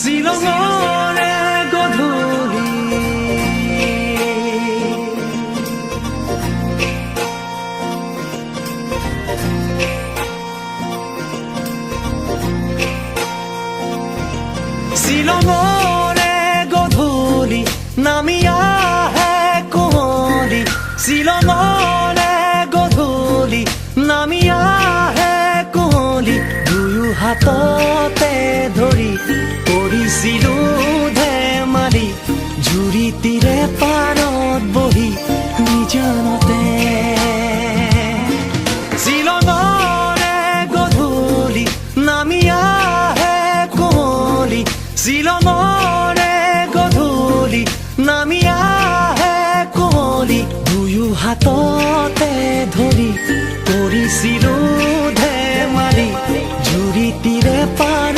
শ্বিলঙৰে গধূলি শ্বিলঙৰে গধূলি নামি আহে কুঁৱলী শ্বিলঙৰে গধূলি নামি আহে কুঁৱলী দুয়ো হাততে ধৰি কৰিছিলো ধেমালি জুৰি তীৰে পাৰত বহি নিজানতে